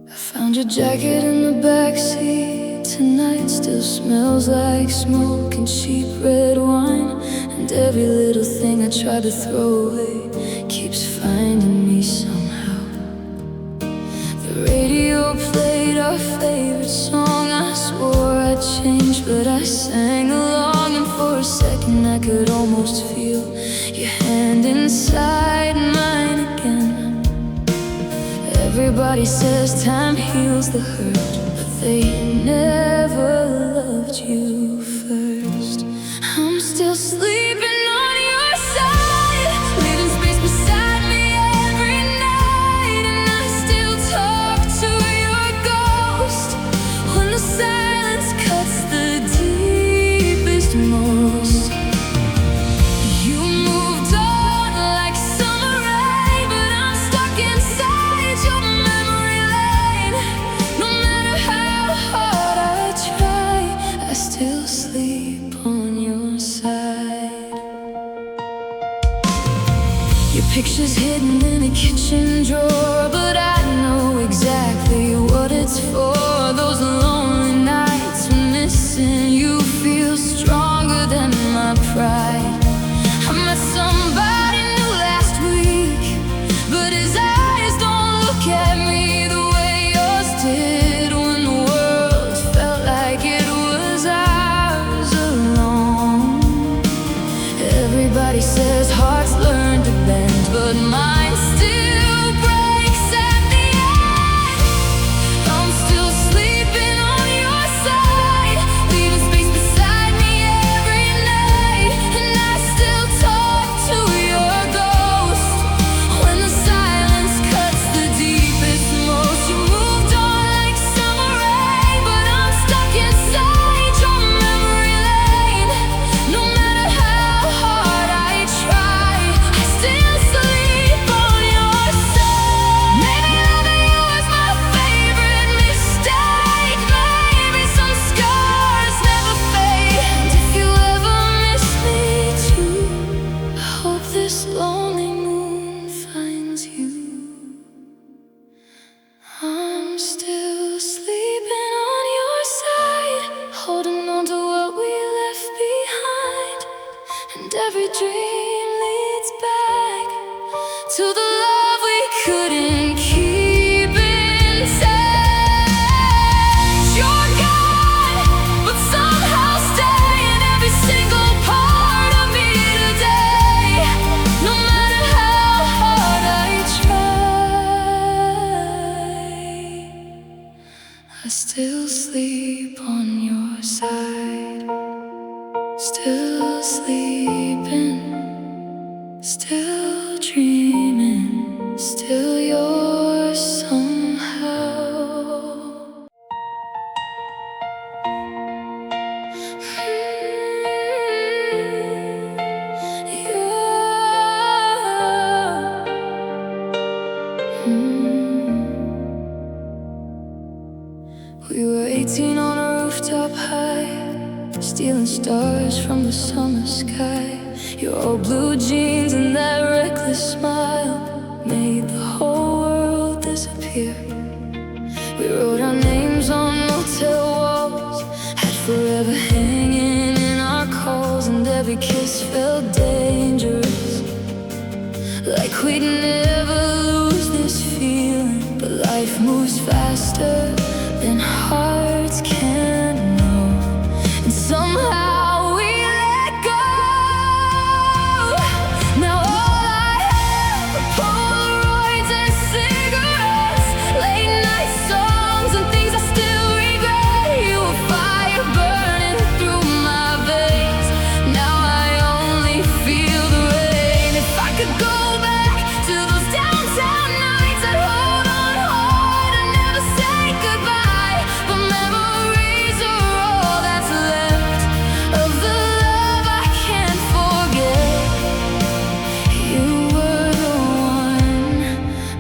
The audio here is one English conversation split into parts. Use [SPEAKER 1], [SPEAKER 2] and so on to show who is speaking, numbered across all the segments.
[SPEAKER 1] Found your jacket in the backseat tonight. Still smells like smoke and cheap red wine. And every little thing I tried to throw away keeps finding me somehow. The radio played our favorite song. I swore I'd change, but I sang along. And for a second I could almost feel your hand inside mine again. Everybody says time heals the hurt, but they never loved you first. I'm still sleeping on your side, leaving space beside me every night. And I still talk to your ghost when the silence cuts the deepest most. You moved on like summer rain, but I'm stuck inside your memory lane. No matter how hard I try, I still sleep on your side. Your picture's hidden in a kitchen drawer, but I know exactly what it's for. Those lonely nights when missing you feels stronger than my pride. I met somebody new last week, but his eyes don't look at me the way yours did when the world felt like it was ours alone. Everybody says hearts learn to bend, but mine still breaks at the end. I'm still sleeping on your side, leaving space beside me every night. And I still talk to your ghost when the silence cuts the deepest most. You moved on like summer rain, but I'm stuck inside your memory lane. No matter how hard I try, I still sleep on your side. Maybe loving you is my favorite mistake. Maybe some scars never fade. And if you ever miss me too, I hope this lonely moon finds you. I'm still sleeping on your side, holding on to what we left behind. And every dream leads back to the love we couldn't keep inside. You're gone, but somehow stay in every single part of me today. No matter how hard I try, I still sleep on your side. Still sleeping, still dreaming, still yours somehow. We were 18 on a rooftop high, stealing stars from the summer sky. Your old blue jeans and that reckless smile made the whole world disappear. We wrote our names on motel walls, had forever hanging in our calls. And every kiss felt dangerous, like we'd never lose this feeling. But life moves faster than hearts can know, and somehow we let go. Now all I have are Polaroids and cigarettes, late night songs and things I still regret. You were fire burning through my veins, now I only feel the rain. If I could go back to those downtown nights, I'd hold on hard and never say goodbye. But memories are all that's left of the love I can't forget. You were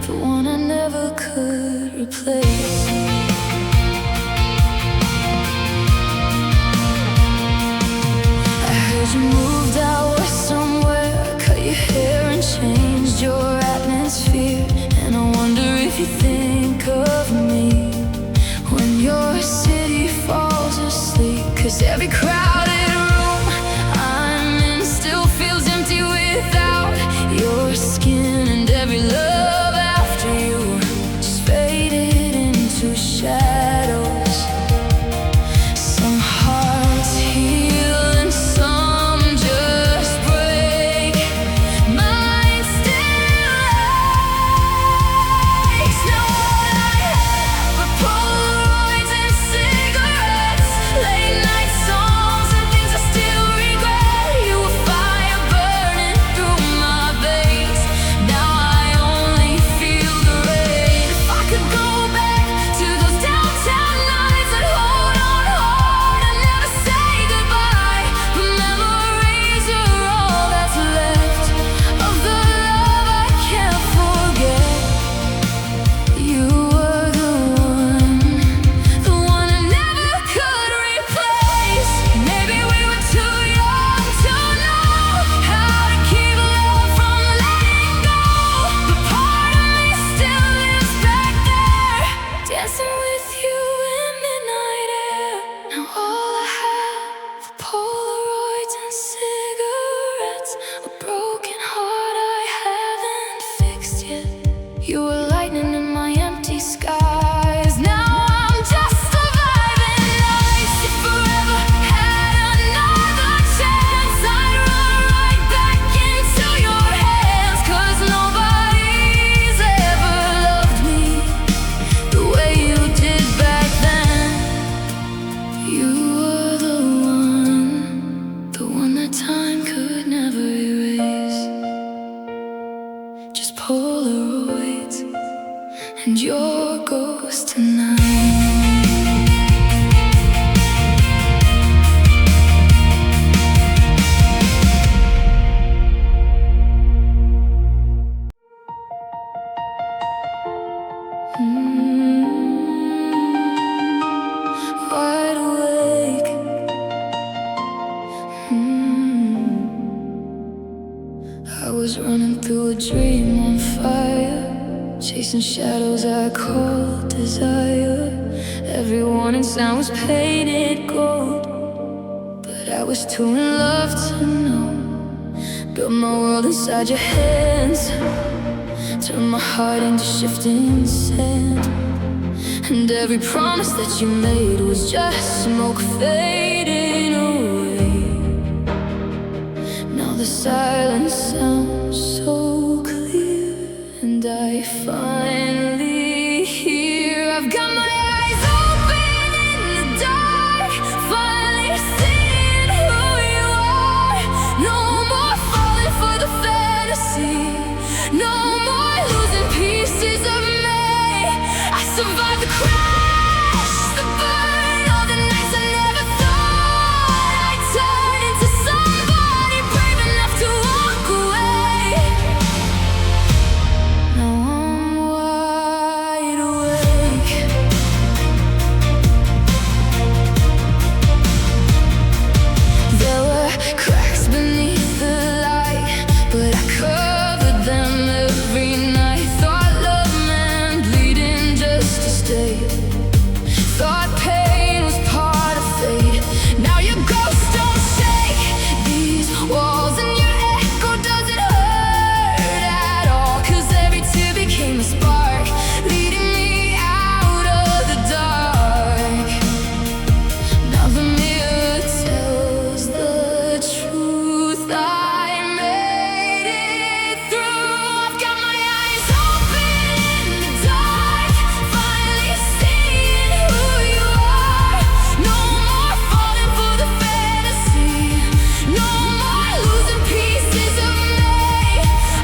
[SPEAKER 1] the one I never could replace. I heard you moved out west somewhere, cut your hair and changed your atmosphere. And I wonder if you think of me find your ghost tonight. Wide awake. I was running through a dream on fire, chasing shadows I called desire. Every warning sign was painted gold, but I was too in love to know. Built my world inside your hands, turned my heart into shifting sand. And every promise that you made was just smoke fading away. Now the silence sounds so clear, and I finally hear. I've got my eyes open in the dark, finally seeing who you are. No more falling for the fantasy, no more losing pieces of me. I survived the crash, the burn, all the nights I never thought I'd turn into somebody brave enough to walk away. Now I'm wide awake. There were cracks beneath the light, but I covered them every night. Thought love meant bleeding just to stay. Thought pain was part of fate. Now your ghost don't shake these walls, and your echo doesn't hurt at all. 'Cause every tear became a spark, leading me out of the dark. Now the mirror tells the truth. I made it through. I've got my eyes open in the dark, finally seeing who you are. No more falling for the fantasy, no more losing pieces of me.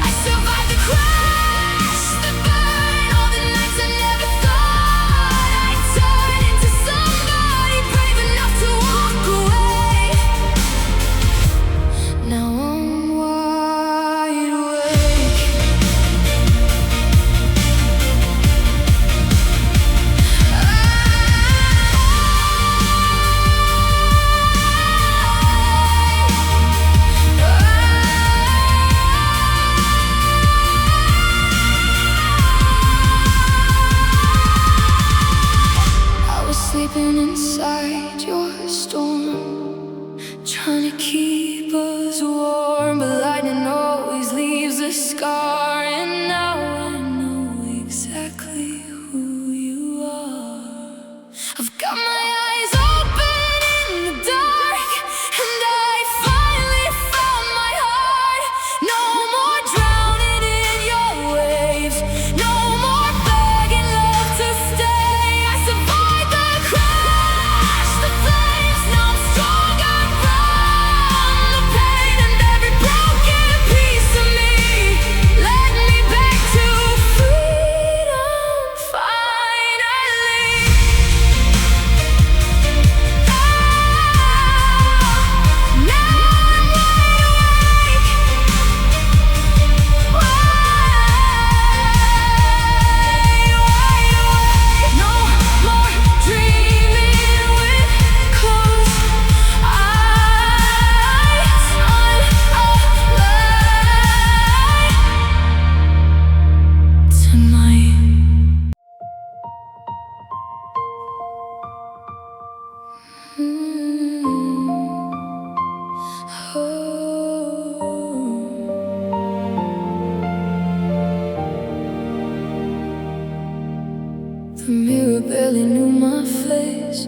[SPEAKER 1] I survived the crash, the burn, all the nights I never thought I'd turn into somebody brave enough to walk away. Now I'm wide awake. I was sleeping inside your storm, trying to keep us warm, but lightning always leaves a scar. And now I know exactly who you are. I've got my eyes open in the dark, and I finally found my heart. No more drowning in your waves, no more begging love to stay. I survived the crash, the flames. Now I'm stronger from the pain, and every broken piece of me led me back to freedom finally. Now I'm wide awake. No more dreaming with closed eyes, unalive tonight. The mirror barely knew my face,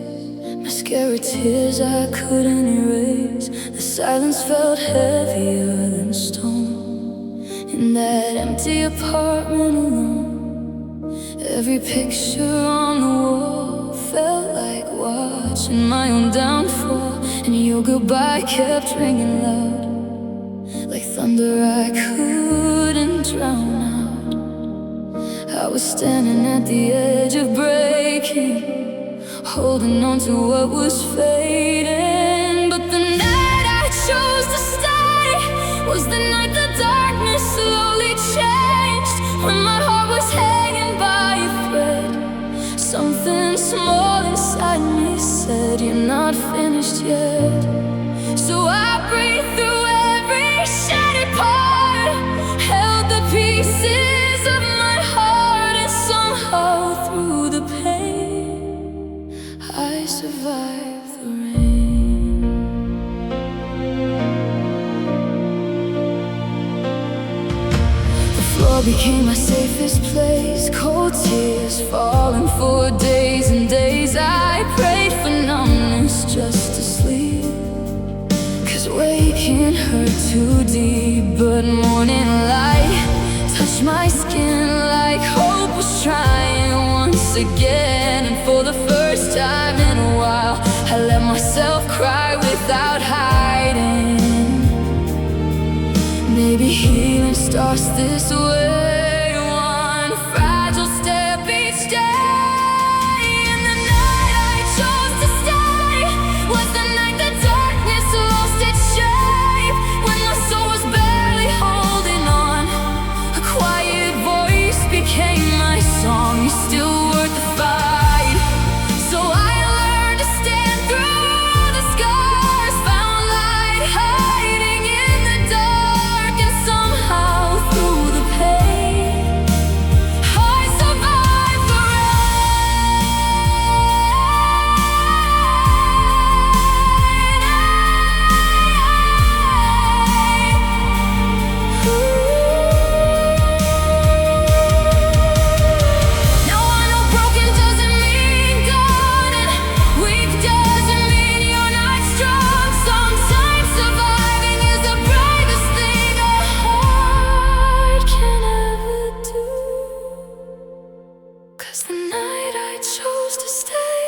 [SPEAKER 1] mascara tears I couldn't erase. The silence felt heavier than stone in that empty apartment alone. Every picture on the wall felt like watching my own downfall, and your goodbye kept ringing loud, like thunder I couldn't drown out. I was standing at the edge of breaking, holding on to what was fading. But the night I chose to stay was the night the darkness slowly changed. When my heart was hanging by a thread, something small inside me said, "You're not finished yet." So I breathed through every shattered part, held the pieces of my heart, and somehow through the pain I survived the rain. The floor became my safest place, cold tears falling for days and days. I prayed for numbness just to sleep, waking hurt too deep. But morning light touched my skin like hope was trying once again. And for the first time in a while, I let myself cry without hiding. Maybe healing starts this way, one fragile step each day. And the night I chose to stay was the night the darkness lost its shape. When my soul was barely holding on, a quiet voice became my song. You're still worth the fight. So I learned to stand through the scars, found light hiding in the dark, and somehow through the pain I survived the Now I know broken doesn't mean gone, and weak doesn't mean you're not strong. Sometimes surviving is the bravest thing a heart can ever do. 'Cause the night I chose to stay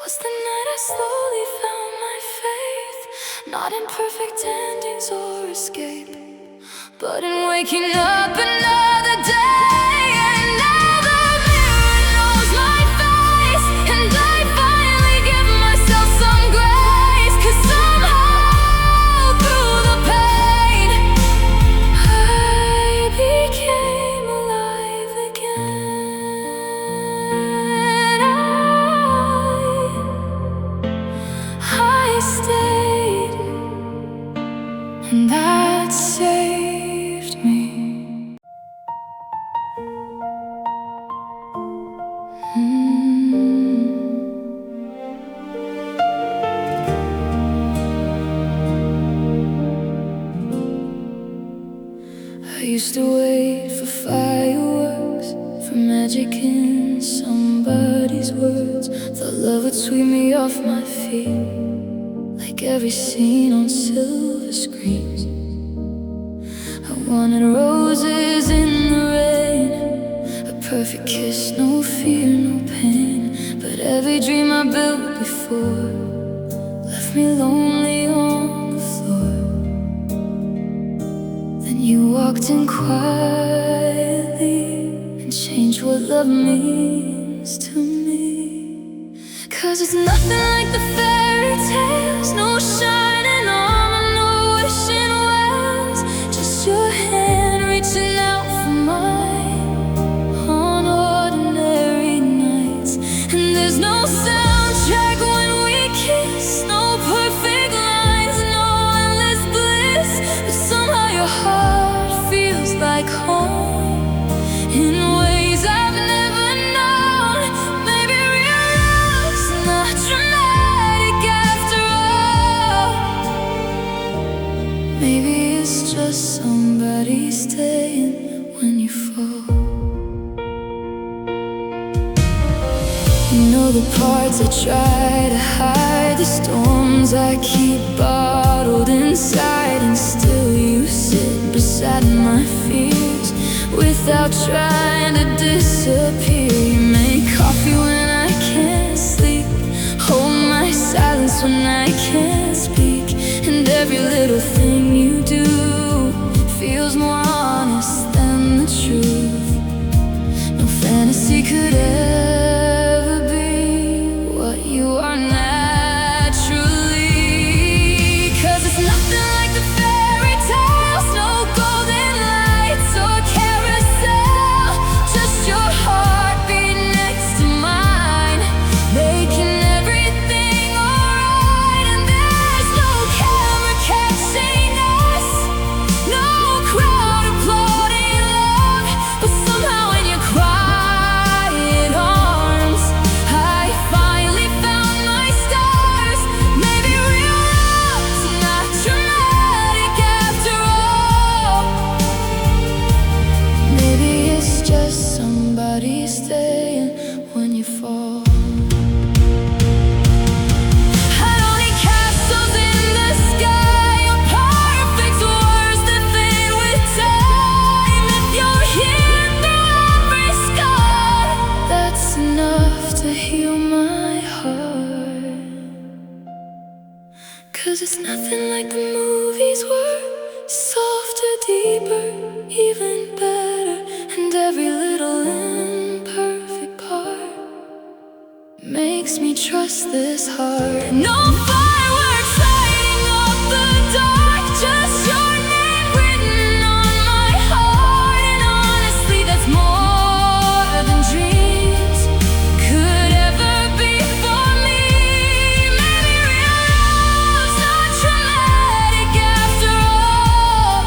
[SPEAKER 1] was the night I slowly found my faith, not in perfect endings or escape, but in waking up another day. And now the mirror knows my face, and I finally give myself some grace. 'Cause somehow through the pain I became alive again. I stayed, and that saved me. I used to wait for fireworks, for magic in somebody's words. Thought love would sweep me off my feet, like every scene on silver screens. I wanted roses in the rain, a perfect kiss, no fear, no pain. But every dream I built before left me lonely on the floor. Then you walked in quietly and changed what love means to me. 'Cause it's nothing like the fairy tales, no shining armor, no wishing wells, just your hand reaching out for mine on ordinary nights. And there's no soundtrack when we kiss, no perfect lines, no endless bliss, but somehow your heart feels like home in ways I've never known. Maybe real love's not dramatic after all. Maybe it's just somebody staying when you fall. You know the parts I try to hide, the storms I keep bottled inside, and still you sit beside my fears without trying to disappear. You make coffee when I can't sleep, hold my silence when I can't speak, and every little thing you do feels more honest than the truth. No to heal my heart. 'Cause it's nothing like the movies were. Softer, deeper, even better. And every little imperfect part makes me trust this heart. No fireworks lighting up the dark, just your name written on my heart. And honestly, that's more than dreams could ever be for me. Maybe real love's not traumatic after all.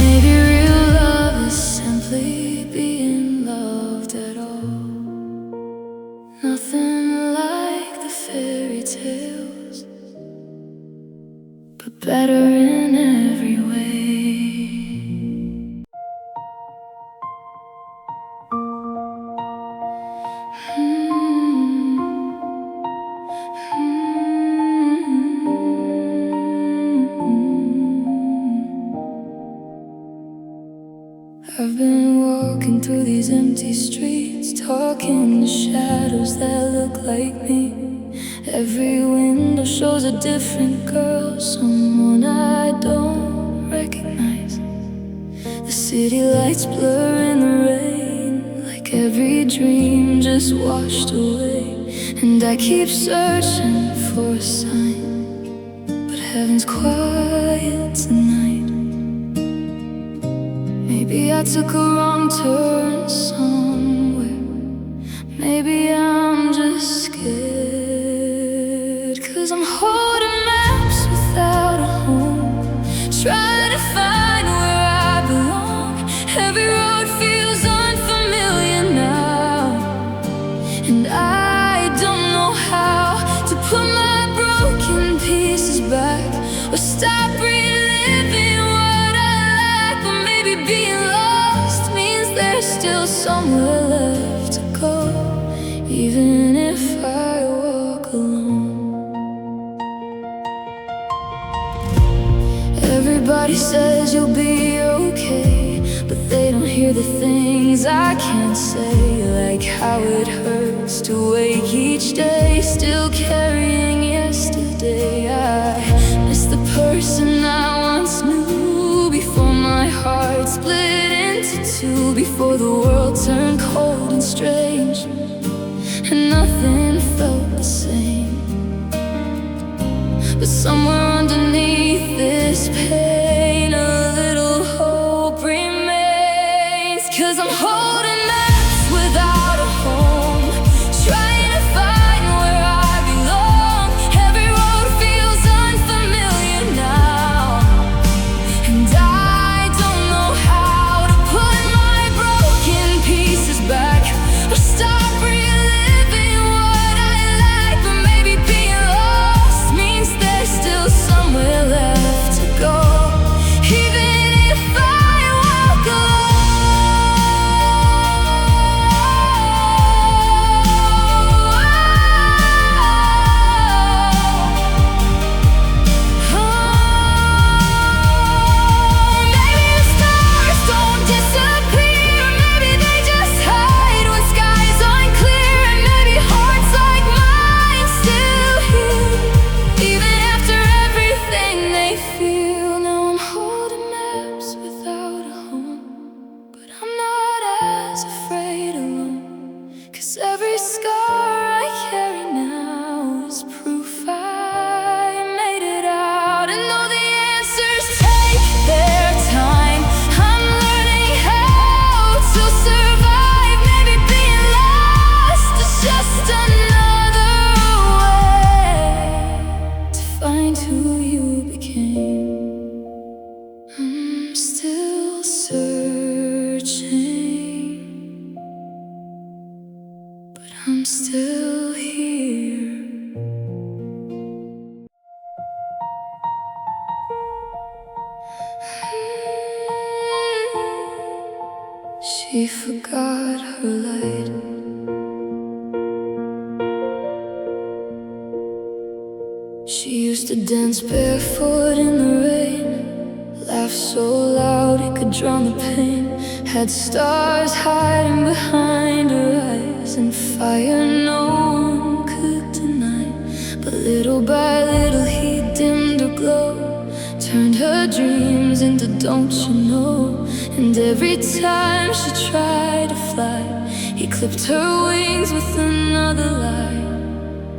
[SPEAKER 1] Maybe real love is simply being loved at all. Nothing like the fairy tales, but better in every way. I've been walking through these empty streets, talking to shadows that look like me. Every window shows a different girl, someone I don't recognize. The city lights blur in the rain, like every dream just washed away. And I keep searching for a sign, but heaven's quiet tonight. Maybe I took a wrong turn somewhere. Maybe I'm just scared. 'Cause I'm holding maps without a home, trying to find where I belong. Every road feels unfamiliar now, and I don't know how to put my broken pieces back or stop reliving what I like. But maybe being lost means there's still somewhere left to go, even if I walk alone. Everybody says you'll be okay, but they don't hear the things I can't say. Like how it hurts to wake each day still carrying yesterday. I miss the person I once knew, before my heart split into two, before the world turned cold and strange and nothing felt the same. But somewhere underneath this pain, a little hope remains. 'Cause I'm holding maps without a home, trying to find where I belong. Every road feels unfamiliar now, and I don't know how to put my broken pieces back or stop reliving what I like. But maybe being lost means there's still somewhere left to go, even if I walk alone. Maybe the stars don't disappear, maybe they just hide when skies aren't clear. And maybe hearts like mine still heal, even after everything they feel. Now I'm holding maps without a home, but I'm not as afraid alone. 'Cause every scar I carry now is proof I made it out. And though the answers take their time, I'm learning how to survive. Maybe being lost is just another way to find who you became. I'm still searching, but I'm still here. She forgot her light. She used to dance barefoot in the rain, laugh so loud it could drown the pain. Had stars hiding behind her eyes and fire no one could deny. But little by little he dimmed her glow, turned her dreams into don't you know. And every time she tried to fly, he clipped her wings with another lie.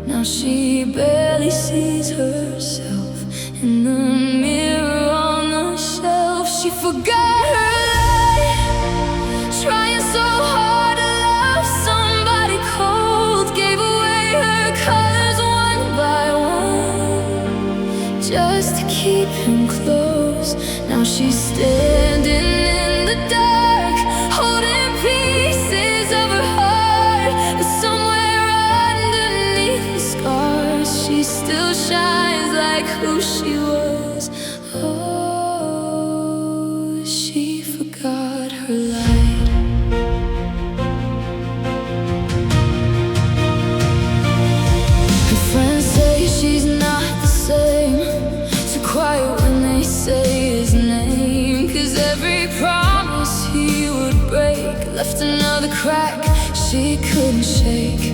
[SPEAKER 1] Now she barely sees herself in the mirror on the shelf. She forgot her light, trying so hard to love somebody cold. Gave away her colors one by one, just to keep him close. Now she's standing in the dark, holding pieces of her heart. But somewhere underneath the scars, she still shines like who she was. Oh, she forgot her light. Her friends say she's not the same, too quiet when they say his name. 'Cause every promise he would break left another crack she couldn't shake.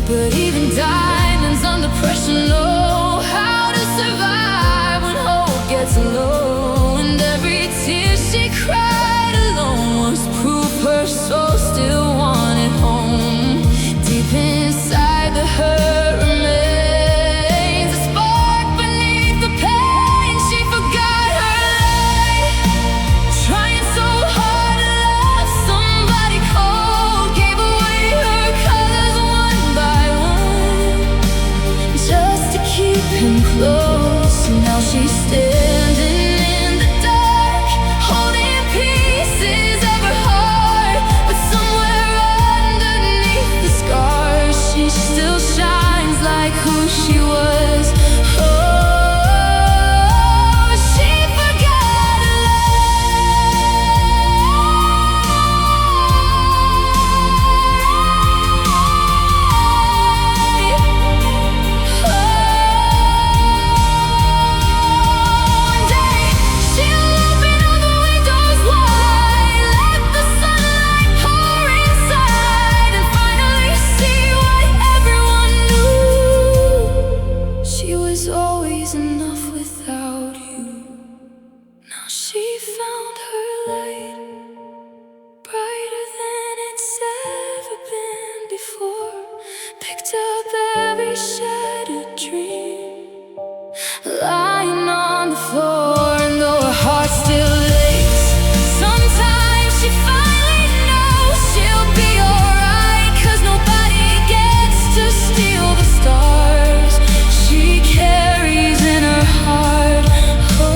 [SPEAKER 1] But even diamonds under pressure know how to survive when hope gets low. And every tear she cried alone was proof her soul still wanted home. Deep inside the hurt remains a spark beneath the pain. She forgot her light, trying so hard to love somebody cold. Gave away her colors one by one, just to keep him close. And now she's standing in the dark, holding pieces of her heart. But somewhere underneath the scars, she still shines like who she was. Oh, she forgot her always enough without you. Now she found her light, brighter than it's ever been before. Picked up every shattered dream, lying on the floor. And though her heart still aches, sometimes she finally knows she'll be alright. 'Cause nobody gets to steal the stars she carries in her heart. Oh,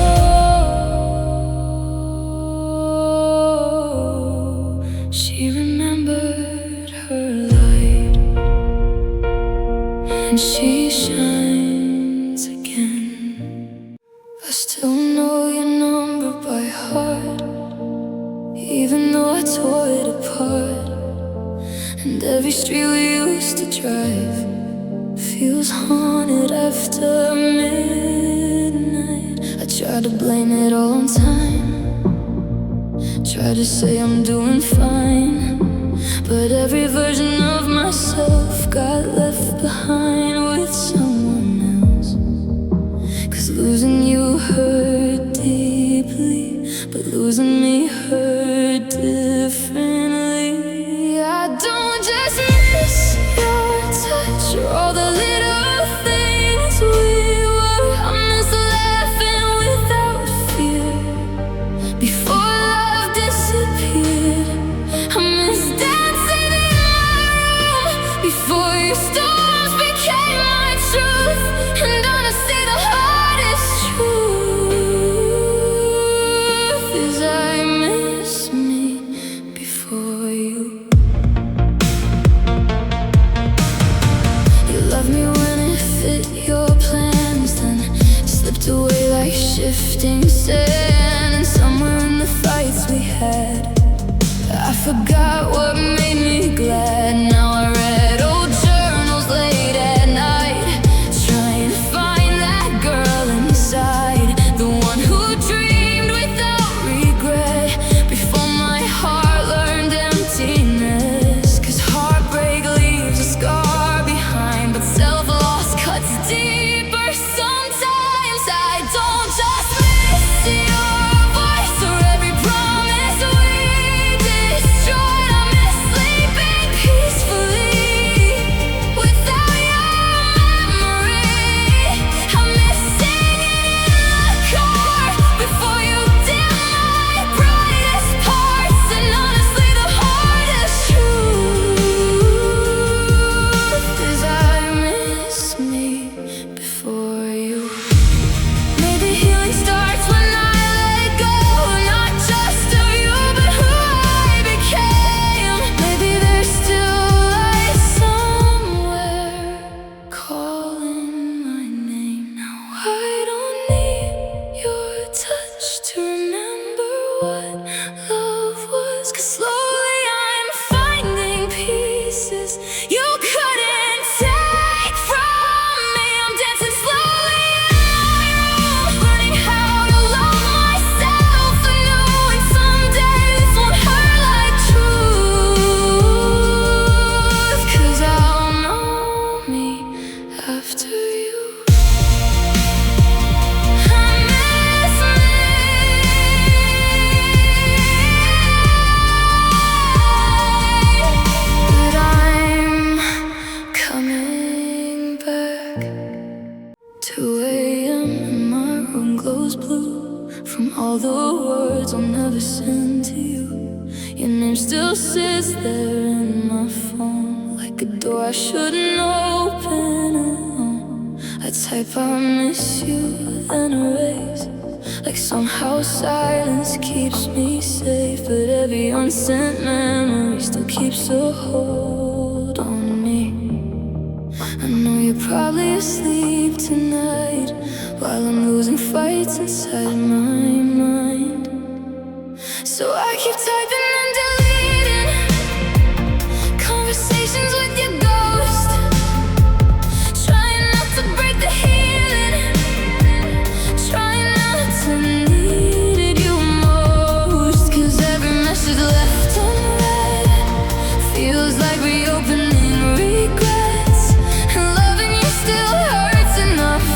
[SPEAKER 1] she remembered her light, and she shines again. I still know your number by heart, even though I tore it apart. And every street we used to drive feels haunted after midnight. I try to blame it all on time, try to say I'm doing fine. But every version of myself got left behind with someone else. 'Cause losing you hurt deeply, but losing me hurt differently. I don't just miss your touch or all the little things we were. I miss laughing without fear before love disappeared. I miss dancing in my room before your storms became my truth. And honestly, the hardest truth is I miss me before you. You loved me when it fit your plans, then slipped away like shifting sand. And somewhere in the fights we had, I forgot what made me glad. Now I read old journals though I shouldn't open it. I type I miss you, then erase. Like somehow silence keeps me safe, but every unsent memory still keeps a hold on me. I know you're probably asleep tonight, while I'm losing fights inside my mind. So I keep typing and deleting conversations with your ghost, trying not to break the healing, trying not to need you most. Cause every message left unread feels like reopening regrets, and loving you still hurts enough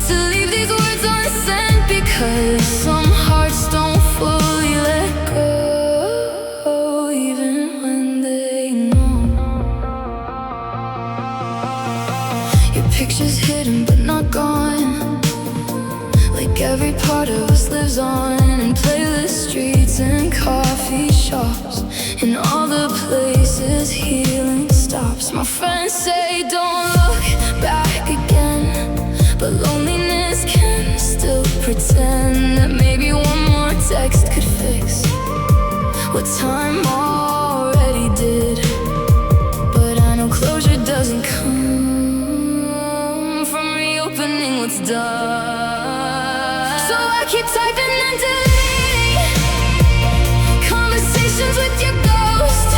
[SPEAKER 1] to leave these words unsent, because some hearts don't fully let go, even when they know. Your picture's hidden but not gone, like every part of us lives on, in playlist streets and coffee shops, in all the places healing stops. My friends say don't look back again, but loneliness can still pretend that maybe one more text could fix what time already did. But I know closure doesn't come from reopening what's done. So I keep typing and deleting conversations with your ghost,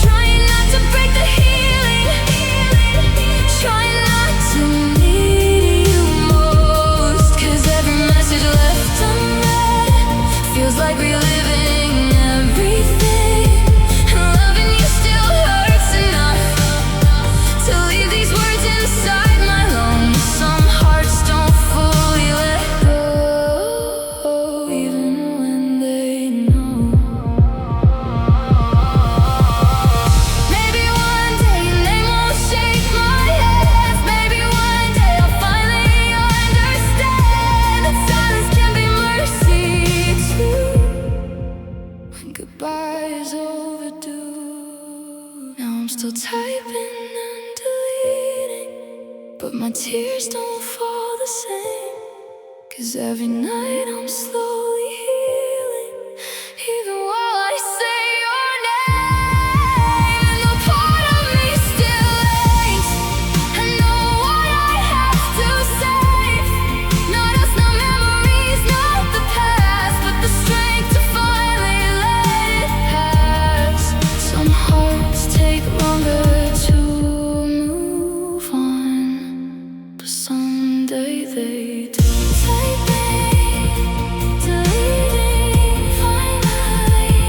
[SPEAKER 1] trying not to break the healing, trying not to need you most. Cause every message left unread feels like reliving everything, and loving you still hurts enough to leave these words inside my lungs. Some hearts don't fully let go, even when they know. Maybe one day your name won't shake my hands. Maybe one day I'll finally understand that silence can be mercy too, when goodbye is overdue. Now I'm still typing and deleting, but my tears don't fall the same. Cause every night I'm slowly healing, even while I say your name. And the part of me still aches. I know what I have to say. Not us, not memories, not the past, but the strength to finally let it pass. Some hearts take longer to move on, but someday they do. Typing, deleting, finally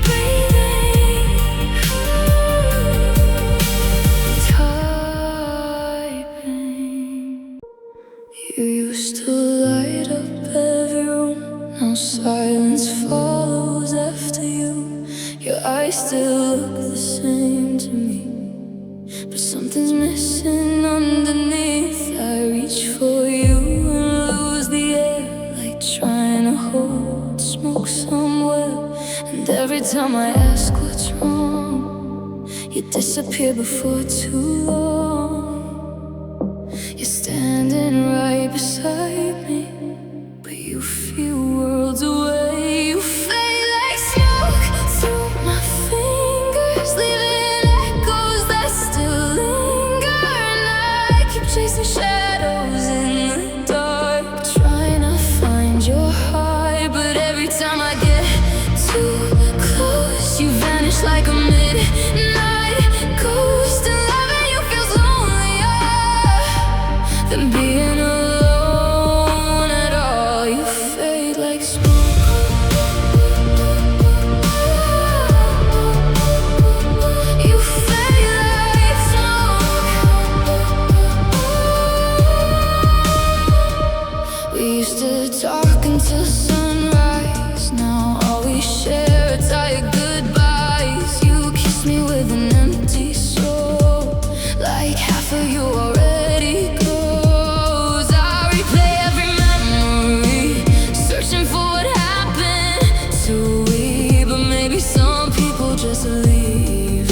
[SPEAKER 1] breathing. Typing. You used to light up every room, now silence follows after you. Your eyes still look the same to me, but something's missing underneath. I reach for you and lose the air, like trying to hold smoke somewhere. And every time I ask what's wrong, you disappear before too long. You're standing right beside me, but you feel worlds away. You fade like smoke through my fingers, leaving echoes that still linger. And I keep chasing shadows in the dark, trying to find your heart. But every time I get too close, you vanish like a midnight ghost. And loving you feels lonelier than being alone at all. You fade like smoke. You fade like smoke. We used to talk until sunrise. Now all we share are tired goodbyes. You kiss me with an empty soul, like half of you already goes. I replay every memory, searching for what happened to we. But maybe some people just leave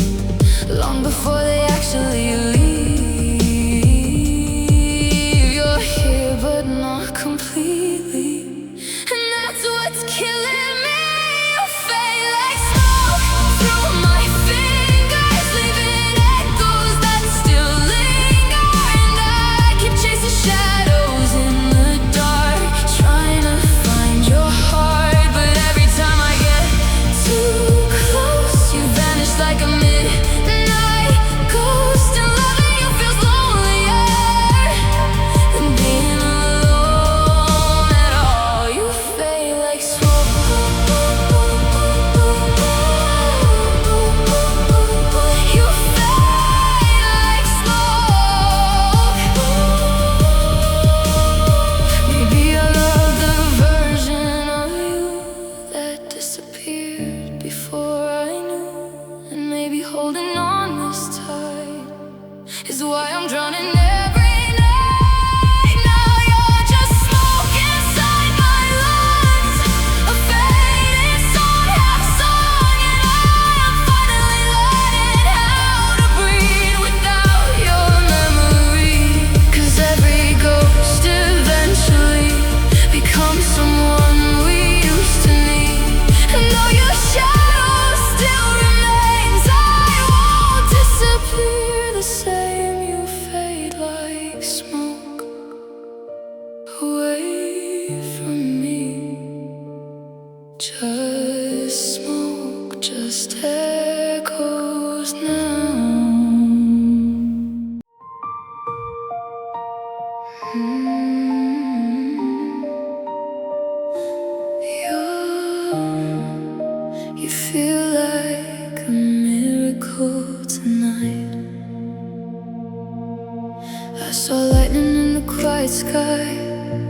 [SPEAKER 1] saw lightning in the quiet sky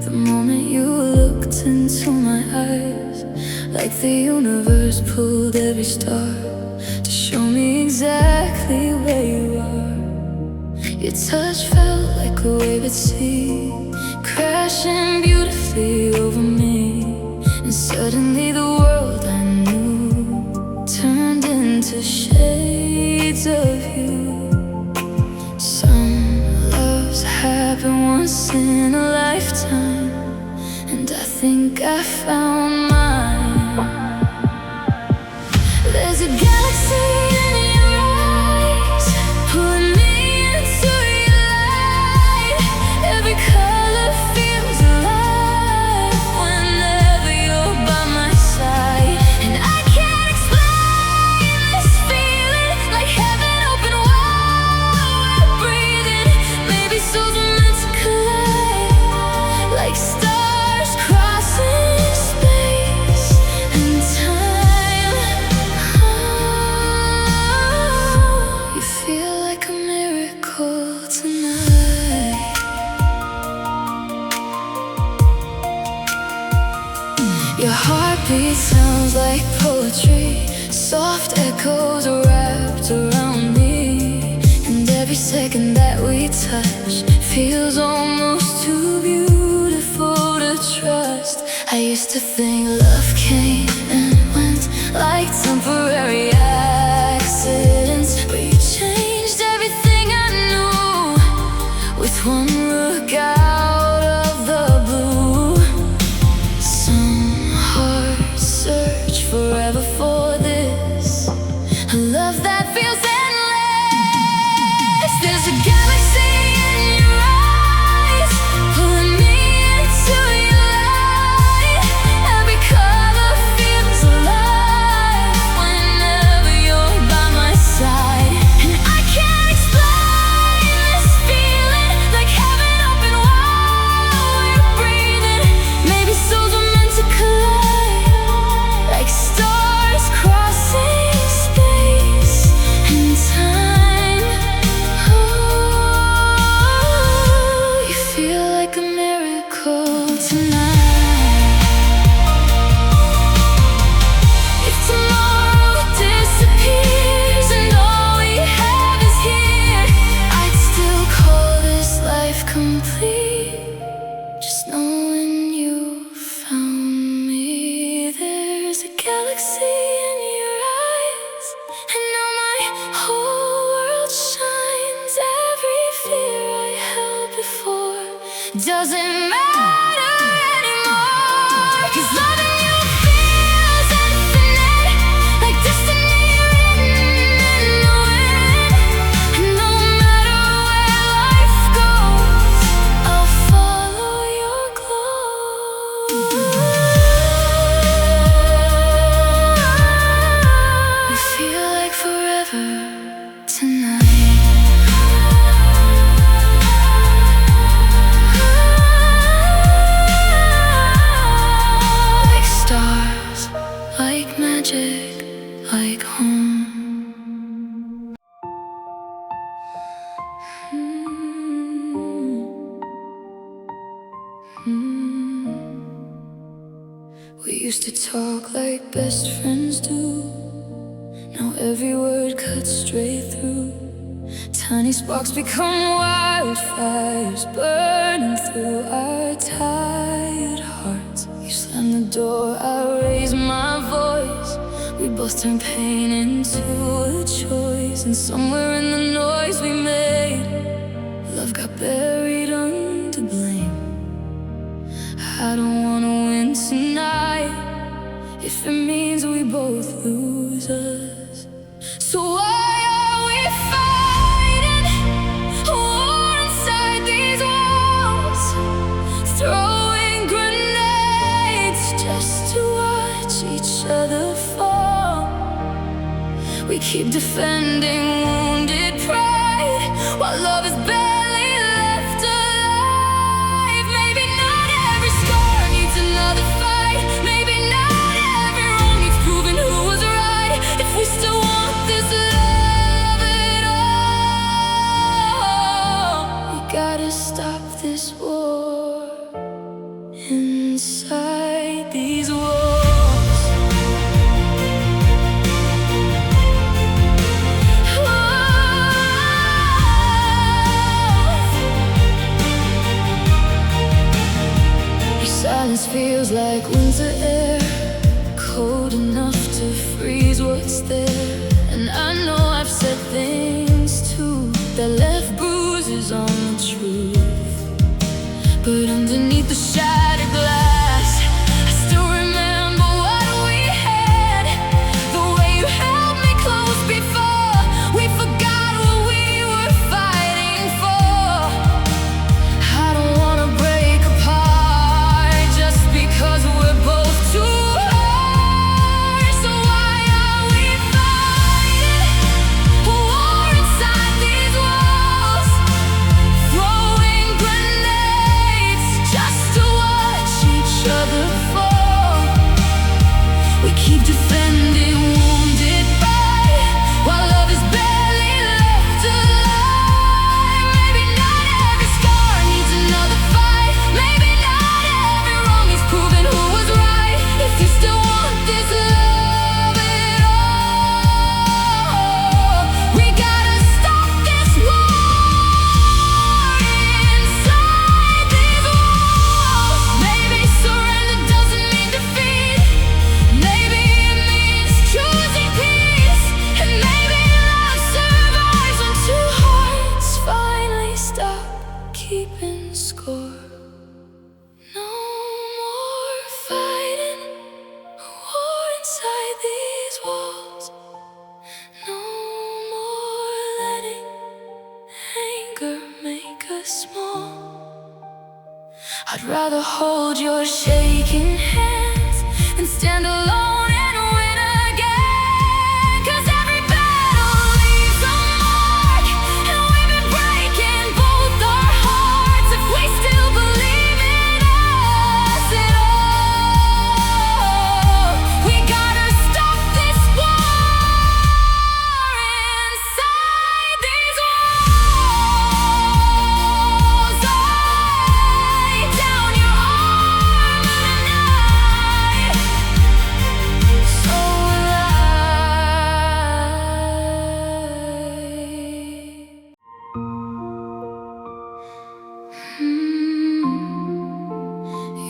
[SPEAKER 1] the moment you looked into my eyes. Like the universe pulled every star to show me exactly where you are. Your touch felt like a wave at sea, crashing beautifully over me. And suddenly the world I knew turned into shades of you. Some loves happen once in a lifetime, and I think I found mine. There's a galaxy in your eyes, pulling me into your light. Every color feels alive whenever you're by my side. And I can't explain this feeling, like heaven open wide, we're breathing. Maybe souls were meant to collide, like stars crossing space and time. Oh, you feel like a miracle tonight. Your heartbeat sounds like poetry, soft echoes wrapped around me. And every second that we touch feels almost too beautiful to trust. I used to think love came and went like temporary accidents, but you changed everything I knew with one look out of the blue. Some hearts search forever for this, a love that feels endless. There's a galaxy in your eyes, pulling me into your light. Every color feels alive whenever you're by my side. And I can't explain this feeling, like heaven open wide, we're breathing. Maybe souls were meant to collide, like stars crossing space and time. Oh, you feel like a miracle tonight. If tomorrow disappears and all we have is here, I'd still call this life complete, just knowing you found me. There's a galaxy in your eyes, and now my whole world shines. Every fear I held before doesn't matter anymore, 'cause loving you feels infinite, like destiny written in the wind. And no matter where life goes, I'll follow your glow. We feel like forever tonight. Like stars, like magic, like home. We used to talk like best friends do. Now every word cuts straight through. Tiny sparks become wildfires, burning through our tired hearts. You slam the door, I raise my voice. We both turn pain into a choice. And somewhere in the noise we made, love got buried under blame. I don't wanna win tonight if it means we both lose us. So why are we fighting? War inside these walls, throwing grenades just to watch each other fall. We keep defending wounded pride while love is barely left alive. Maybe not every scar needs another fight. Maybe not every wrong needs proving who was right. If we still want this love at all, we gotta stay like winter air, cold enough to freeze what's there. And I know I've said things too that left bruises on the truth, but underneath the shattered glass, I still remember what we had. The way you held me close before we forgot what we were fighting for. I don't wanna break apart just because we're both too hard. So why are we fighting a war inside these walls, throwing grenades just to watch each other fall? We keep defending wounded pride while love is barely left alive. Maybe not every scar needs another fight. Maybe not every wrong is proving who was right. If you still want this love at all, we gotta stop this war inside these walls. Maybe surrender doesn't mean defeat. Maybe it means choosing peace. And maybe love survives when two hearts finally stop keeping score. No more fighting a war inside these walls. No more letting anger make us small. I'd rather hold your shaking hands than stand alone and win again. 'Cause every battle leaves a mark, and we've been breaking both our hearts. If we still believe in us at all, we gotta stop this war inside these walls. Lay down your armor tonight, so will I.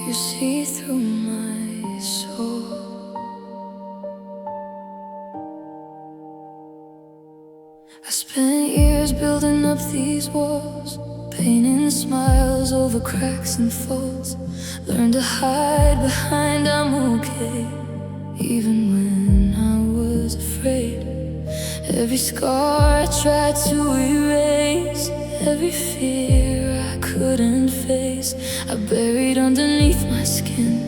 [SPEAKER 1] You see through my soul. I spent years building up these walls, painting smiles over cracks and faults. Learned to hide behind I'm okay, even when I was afraid. Every scar I tried to erase, every fear I couldn't face, I buried underneath my skin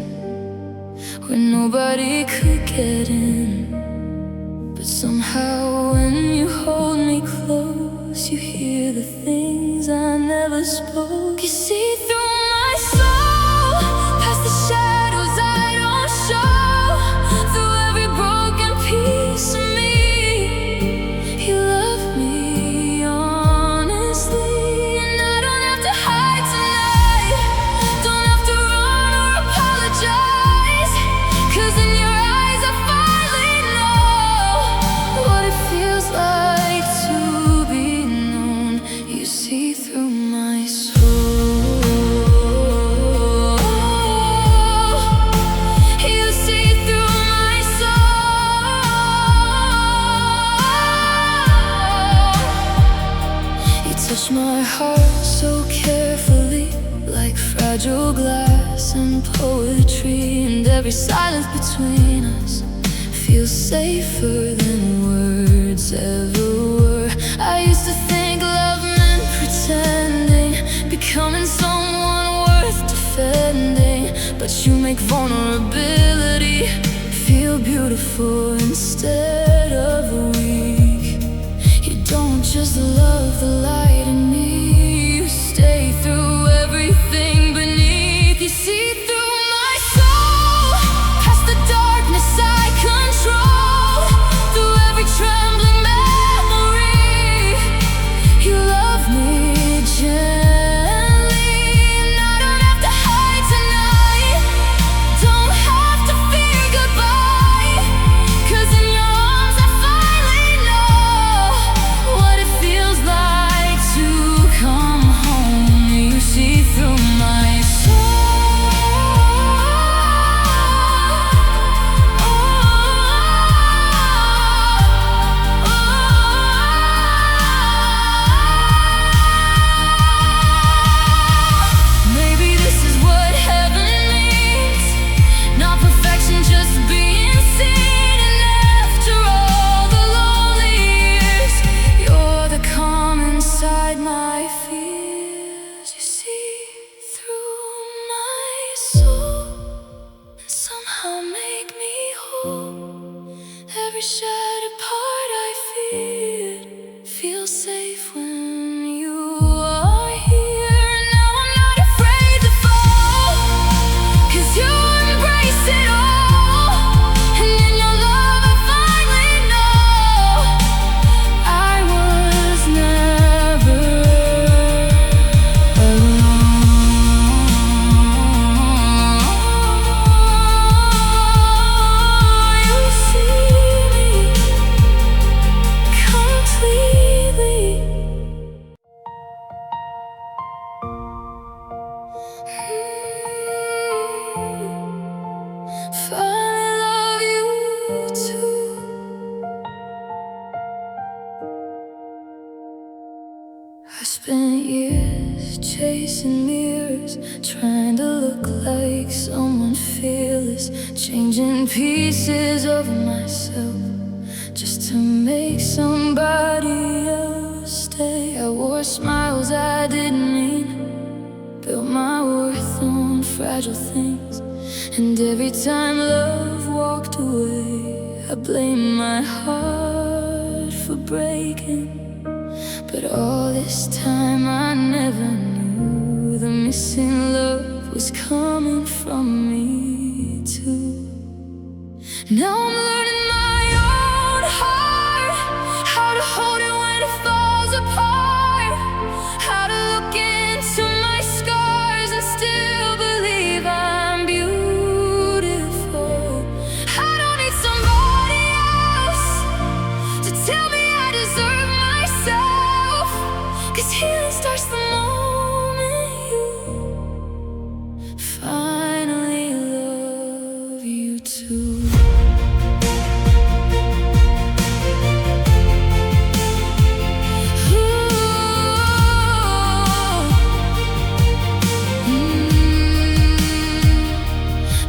[SPEAKER 1] where nobody could get in. But somehow when you hold me close, you hear the things I never spoke. You see through my soul, past the shadows I don't show, through every broken piece of me. You love me honestly, and I don't have to hide tonight. Don't have to run or apologize, 'cause in your eyes I finally know what it feels like to be known. You see through my soul. You see through my soul. You touch my heart so carefully, like fragile glass and poetry. And every silence between us feels safer than words ever were. I used to think love meant pretending, becoming someone worth defending. But you make vulnerability feel beautiful instead of weak. You don't just love the light in me, you stay through everything beneath. You see through my soul, past the darkness I control, through every trembling memory. You love me gently, and I don't have to hide tonight. Don't have to fear goodbye, 'cause in your arms I finally know what it feels like safe when you are here. Now I'm not afraid to fall, 'cause you embrace it all. And in your love I finally know I was never finally love you too. I spent years chasing mirrors, trying to look like someone fearless, changing pieces of myself just to make somebody else stay. I wore smiles I didn't mean, built my worth on fragile things, and every time love walked away, I blamed my heart for breaking. But all this time I never knew the missing love was coming from me too. Now I'm learning my own heart, how to hold it when it falls apart, how to look into my scars and still believe I'm beautiful. I don't need somebody else to tell me I deserve myself, 'cause healing starts the moment you finally love you too.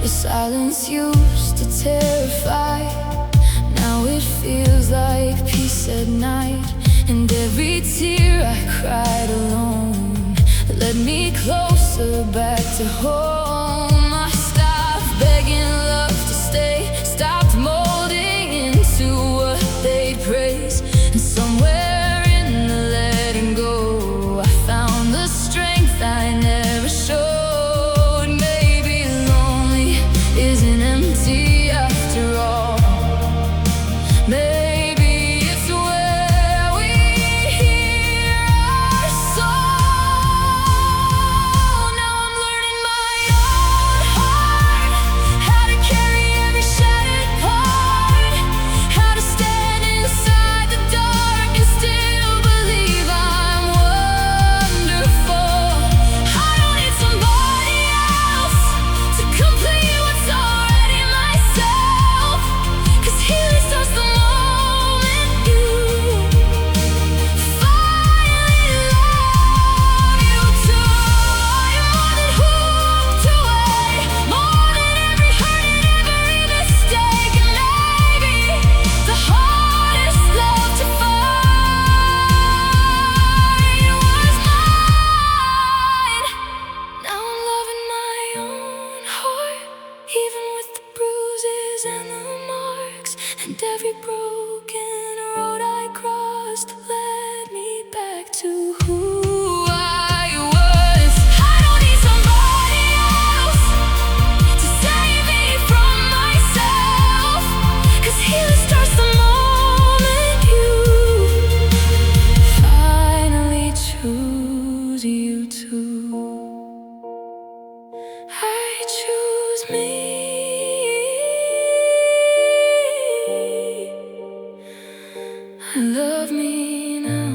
[SPEAKER 1] The silence used to terrify, now it feels like peace at night. And every tear I cried alone led me closer back to home. I stopped begging love to stay, stopped molding into what they'd praise, and somewhere in the letting go I found the strength I never showed. Maybe lonely isn't empty after all. Maybe it's where we hear our soul. Now I'm learning my own heart, how to carry every shattered part, how to stand inside the dark and still believe I'm wonderful. I don't need somebody else to complete what's already myself, 'cause healing starts the moment you finally love you too. You're more than hooked away, more than every hurt and every mistake. And maybe the hardest love to find was mine. Now I'm loving my own heart, even with the bruises and the marks, and every broken road I crossed led me back to who I was. I don't need somebody else to save me from myself, 'cause healing starts the moment you finally choose you too. I choose me. Love me now.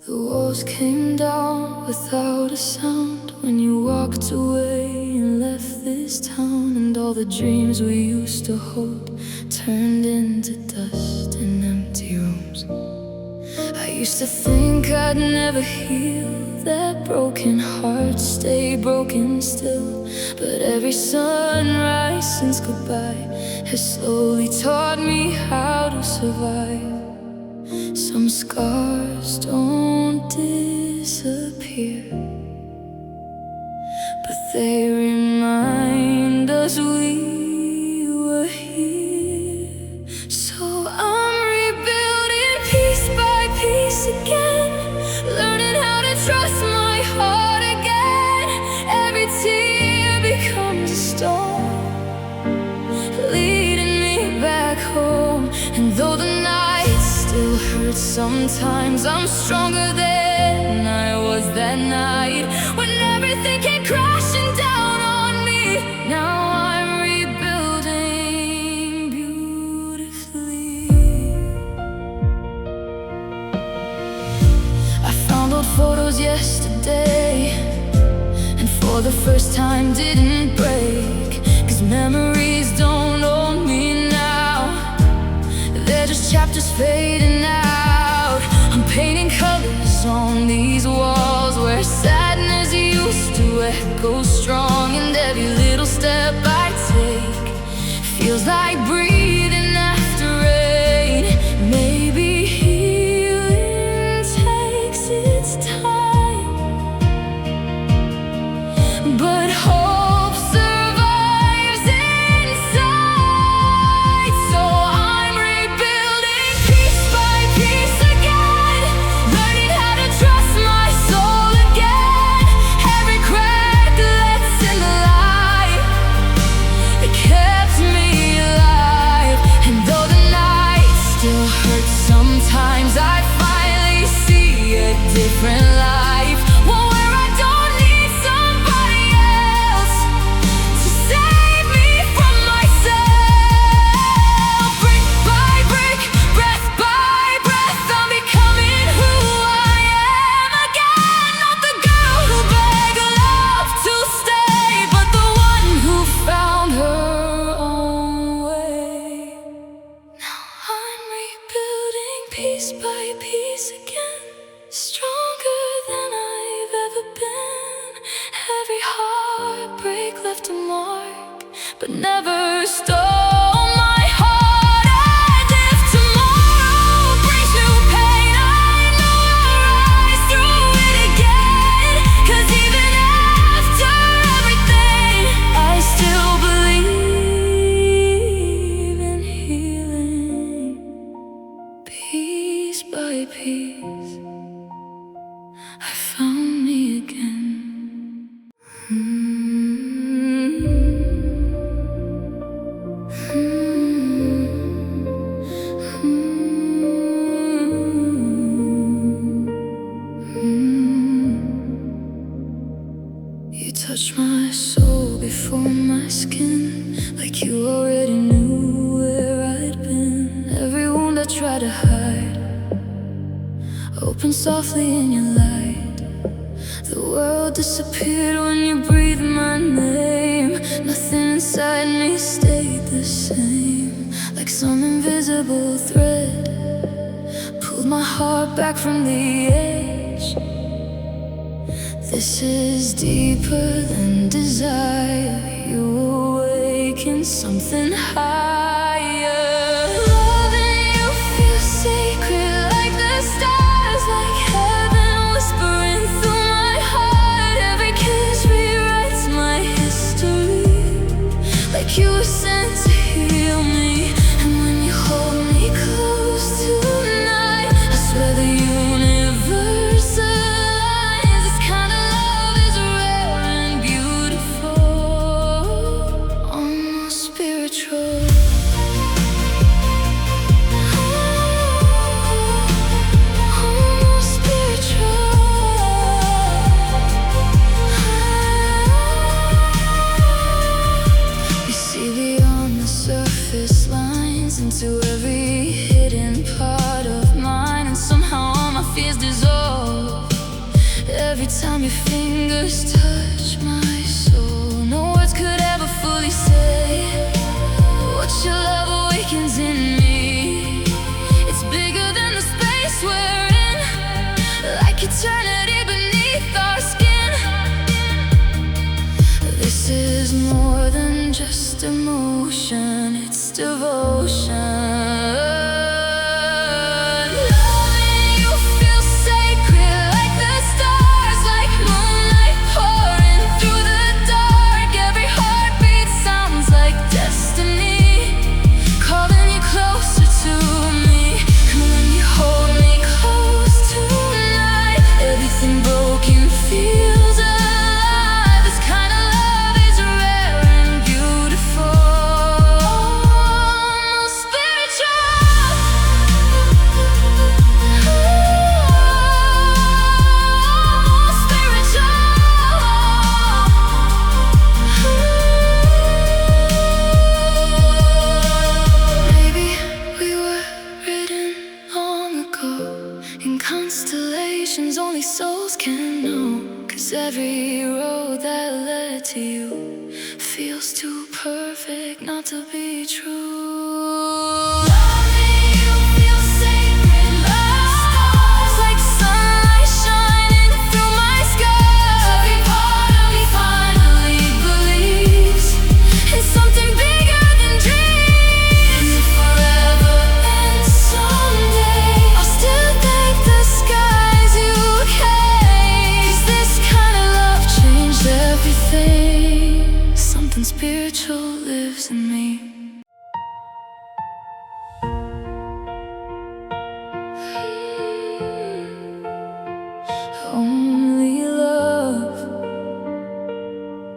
[SPEAKER 1] The walls came down without a sound when you walked away and left this town, and all the dreams we used to hold turned into dust in empty rooms. I used to think I'd never heal, that broken heart stay broken still. But every sunrise since goodbye has slowly taught me how to survive. Some scars don't disappear, but they remind us we were here. So I'm rebuilding piece by piece again, learning how to trust my heart again. Every tear becomes a storm, leading me back home. And though the night still hurts sometimes, I'm stronger than I was that night when everything came crashing down on me. Now I'm rebuilding beautifully. I found old photos yesterday, and for the first time didn't break, 'cause memories don't own me now. They're just chapters fading out. I'm painting colors on these walls where sadness used to echo strong. And every little step I take feels like breathing after rain. Maybe healing takes its time, but hope survives inside. So I'm rebuilding piece by piece again, learning how to trust my soul again. Every crack lets in the light, it kept me alive. And though the night still hurts sometimes, I finally see a different life, one where I don't need somebody else to save me from myself. Brick by brick, breath by breath, I'm becoming who I am again. Not the girl who begged love to stay, but the one who found her own way. Now I'm rebuilding piece by piece again, stronger than I've ever been. Every heartbreak left a mark, but never stole my heart. And if tomorrow brings new pain, I know I'll rise through it again. 'Cause even after everything, I still believe in healing. Piece by piece, I found me again. You touched my soul before my skin, like you already knew where I'd been. Every wound I tried to hide opened softly in your light. The world disappeared when you breathed my name. Nothing inside me stayed the same, like some invisible thread pulled my heart back from the edge. This is deeper than desire. You awaken something higher. Loving you feels sacred, like the stars, like heaven whispering through my heart. Every kiss rewrites my history, like you were sent to heal me. And when you hold me close tonight, I swear the universe aligns. This kind of love is rare and beautiful, almost spiritual. Almost spiritual. You see beyond the surface lines, into every hidden part of mine. And somehow all my fears dissolve every time your fingers touch my soul. No words could ever fully say what your love awakens in me. It's bigger than the space we're in, like eternity beneath our skin. This is more than just emotion, it's devotion. Loving conversations only souls can know. 'Cause every road that led to you feels too perfect not to be true. Loving you feels sacred, love like sunlight shining through my sky. Every part of me finally believes in something bigger than dreams. If forever ends someday, I'll still thank the skies you came. This kind of love changed everything. Something spiritual lives in me. Only love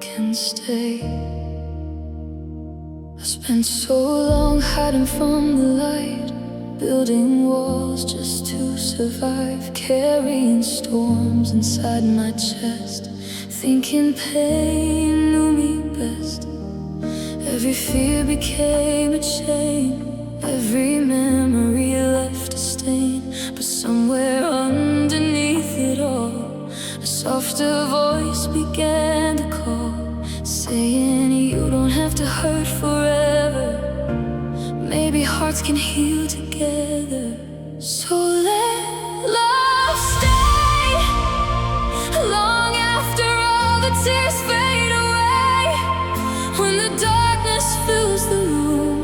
[SPEAKER 1] can stay. I spent so long hiding from the light, building walls just to survive, carrying storms inside my chest, thinking pain knew me best. Every fear became a chain, every memory left a stain. But somewhere underneath it all, a softer voice began to call, saying you don't have to hurt forever. Maybe hearts can heal together. So let love stay long after all the tears fade away. When the darkness fills the room,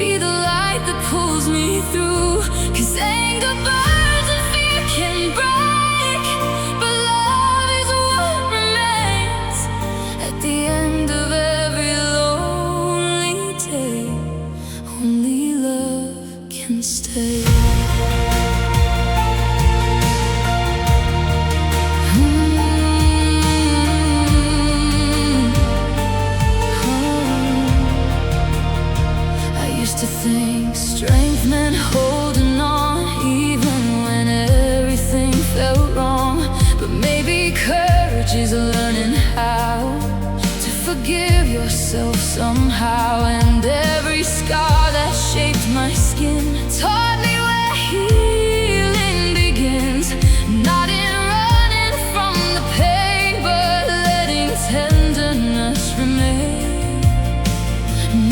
[SPEAKER 1] be the light that pulls me through. 'Cause anger burns and fear can break, but love is what remains at the end of every lonely day. Only love can stay. I used to think strength meant holding on even when everything felt wrong. But maybe courage is learning how to forgive yourself somehow. And every scar that shaped my skin taught me where healing begins. Not in running from the pain, but letting tenderness remain.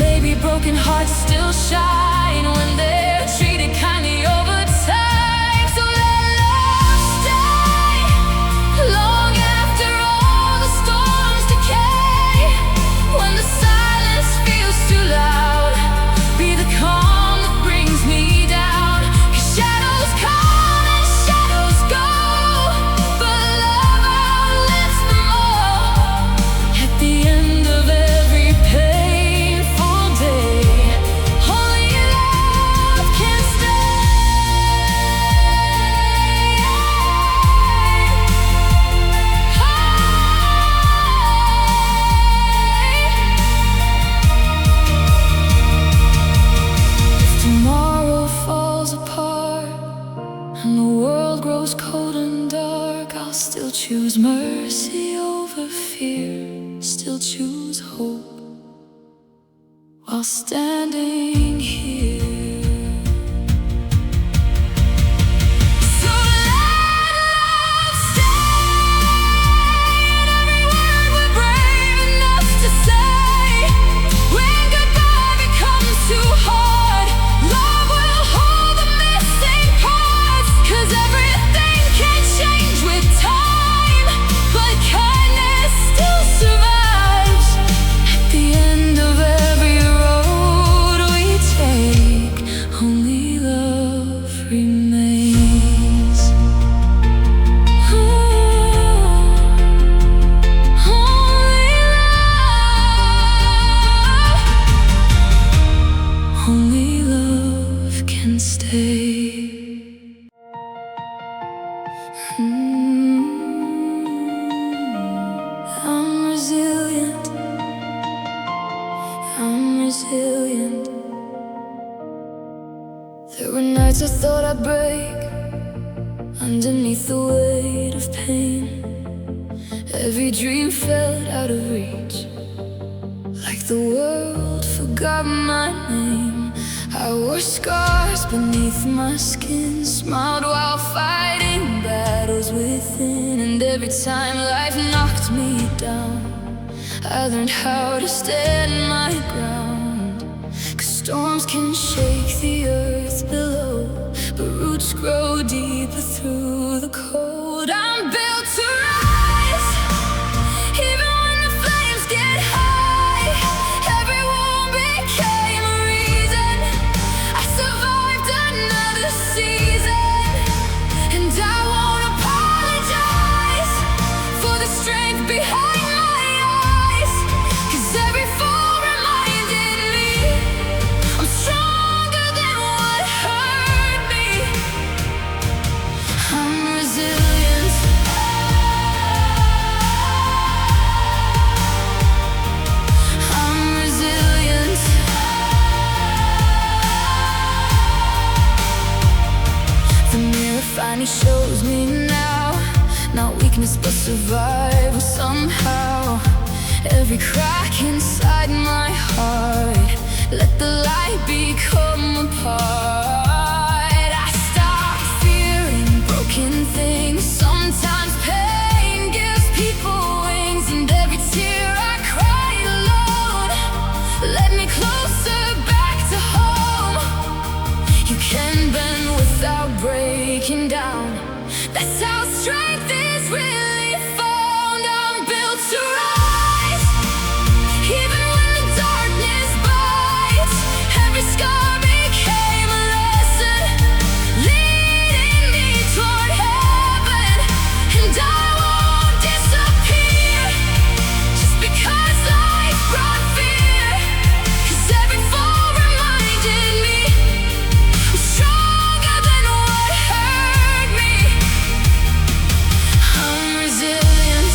[SPEAKER 1] Maybe broken hearts still shine when they're treated kindly over time. So let love stay long after all the storms decay. When the silence feels too loud, be the calm that brings me down. 'Cause shadows come and shadows go, but love outlives them all. At the end of every painful day, only love can stay. If tomorrow falls apart and the world grows cold and dark, I'll still choose mercy over fear, still choose hope while standing here. So let love stay in every word we're brave enough to say. When goodbye becomes too hard, love will hold the missing parts. 'Cause everything can change with time, but kindness still survives. At the end of every road we take, only love remains. Only love can stay. I'm resilient. I'm resilient. There were nights I thought I'd break underneath the weight of pain. Every dream felt out of reach, like the world forgot my name. I wore scars beneath my skin, smiled while fighting battles every time life knocked me down, I learned how to stand my ground. 'Cause storms can shake the earth below, but roots grow deeper through the cold. I'm built to rise, even when the flames get high. Every wound became a reason I survived another season. And I won't apologize for the strength behind my eyes, 'cause every fall reminded me I'm stronger than what hurt me. I'm resilient. I'm resilient. The mirror finally shows me now, not weakness but survival somehow. Every crack inside my heart, let the light become a part. I stopped fearing broken things. Sometimes pain gives people wings, and every tear I cried alone led me closer back to home. You can bend without breaking down. That's how strength is really found. I'm built to rise, even when the darkness bites. Every scar became a lesson, leading me toward heaven. And I won't disappear just because life brought fear. 'Cause every fall reminded me I'm stronger than what hurt me. I'm resilient.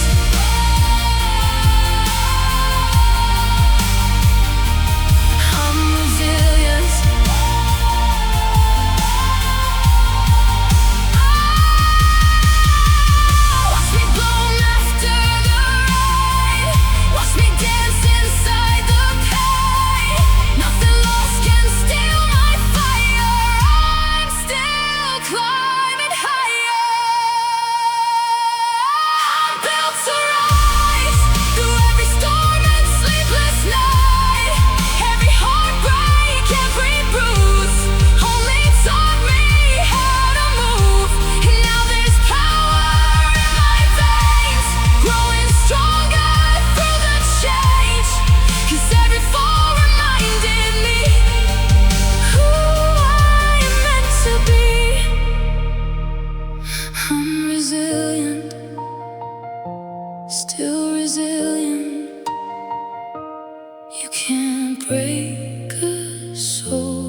[SPEAKER 1] I'm resilient. Watch me bloom after the rain. Watch me dance inside the pain. Nothing lost can steal my fire. I'm still climbing higher. I'm built to rise through every storm and sleepless night. Every heartbreak, every bruise only taught me how to move. And now there's power in my veins, growing stronger through the change. 'Cause every fall reminded me who I am meant to be. I'm resilient, still resilient. You can't break a soul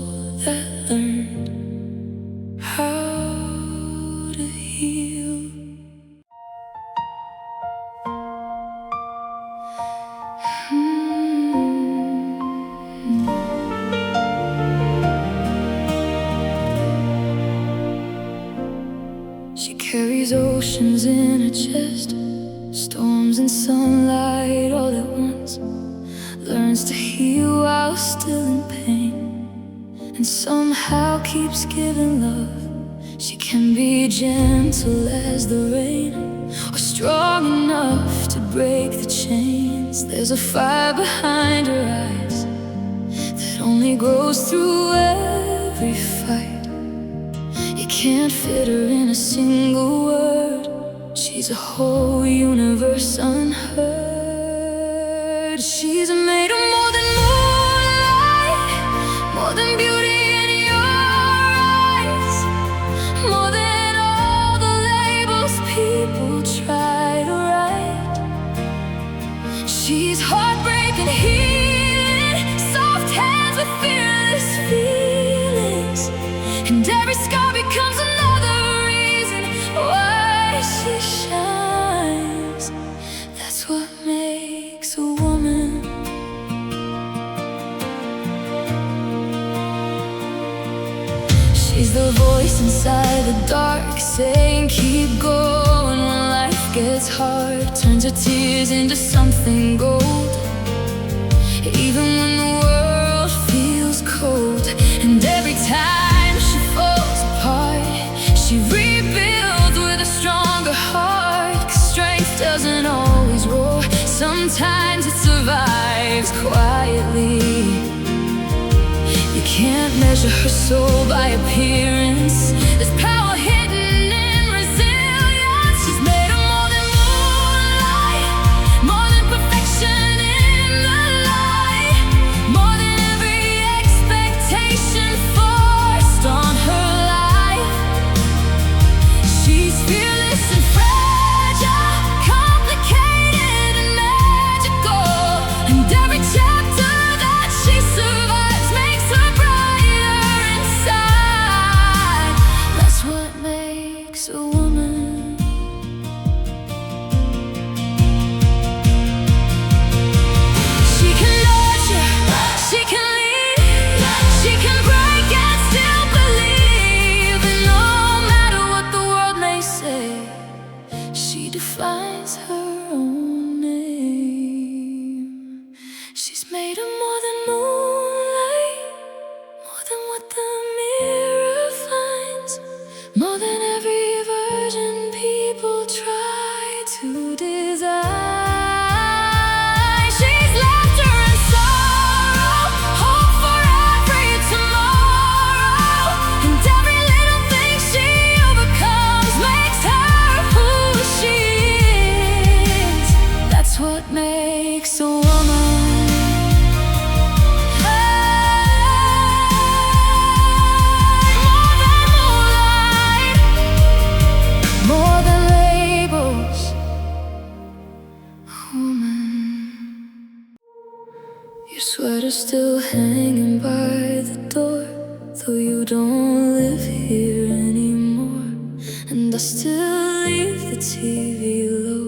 [SPEAKER 1] that learned how to heal. She carries oceans in her chest, storms and sunlight all at once. Learns to heal while still in pain, and somehow keeps giving love. She can be gentle as the rain, or strong enough to break the chains. There's a fire behind her eyes that only grows through every fight. You can't fit her in a single word. She's a whole universe unheard. She's made of more than moonlight, more than beauty in your eyes, more than all the labels people try to write. She's heartbreak and healing, soft hands with fearless feelings. And every scar becomes another reason why she shines. That's what makes a woman. She's the voice inside the dark, saying keep going when life gets hard. Turns her tears into something gold, even when the world feels cold. And every time she falls apart, she rebuilds with a stronger heart. 'Cause strength sometimes it survives quietly. You can't measure her soul by appearance. There's power hidden in resilience. She's made of more than moonlight, more than perfection in the light, more than every expectation forced on her life. She's fearless and fragile, complicated and magical, and every chapter that she survives makes her brighter inside. That's what makes a woman. She can nurture, she can lead, she can break and still believe. And no matter what the world may say, she defines her own name. She's made of more than moonlight, more than what the mirror finds, more than every version people try to design. She's laughter and sorrow, hope for every tomorrow, and every little thing she overcomes makes her who she is. That's what makes a woman. More than moonlight, more than labels, woman. Your sweater's still hanging by the door, though you don't live here anymore. And I still leave the TV low,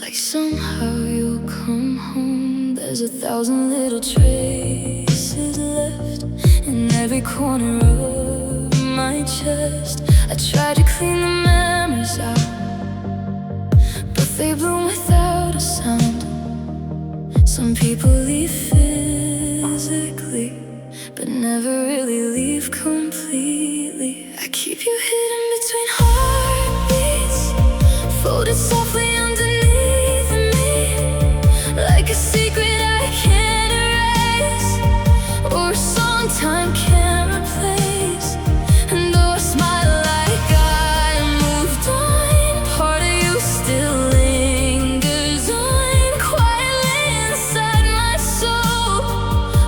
[SPEAKER 1] like somehow you'll come home. There's 1,000 little traces left in every corner of my chest. I tried to clean the memories out, but they bloom without a sound. Some people leave physically, but never really leave completely. I keep you hidden between heartbeats, folded softly underneath me, like a secret I can't erase, or a song time can't replace. And though I smile like I moved on, part of you still lingers on, quietly inside my soul,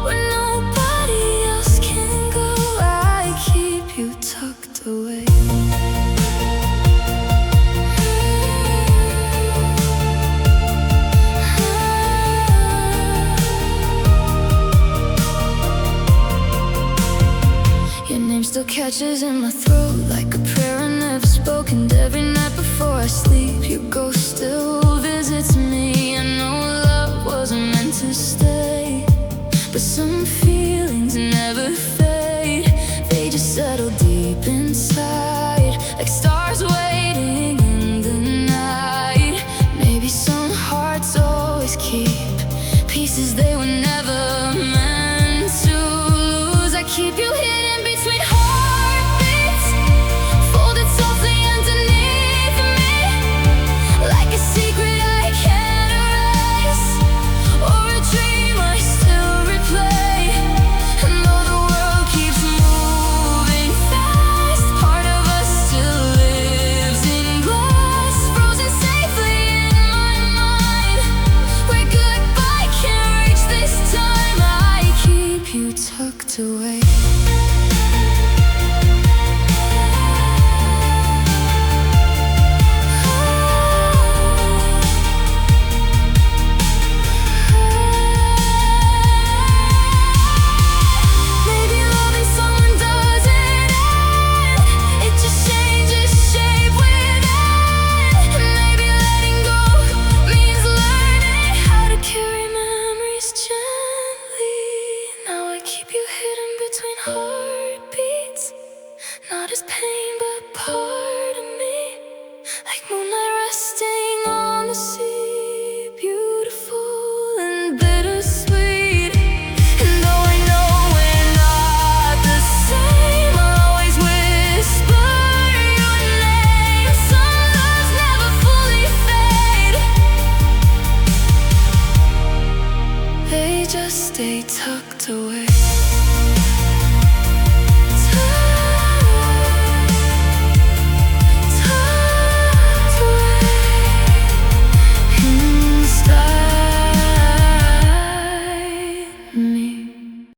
[SPEAKER 1] where nobody else can go. I keep you tucked away. Your name still catches in my throat like a prayer I never spoke. And every night before I sleep, your ghost still visits me. I know love wasn't meant to stay, but some feel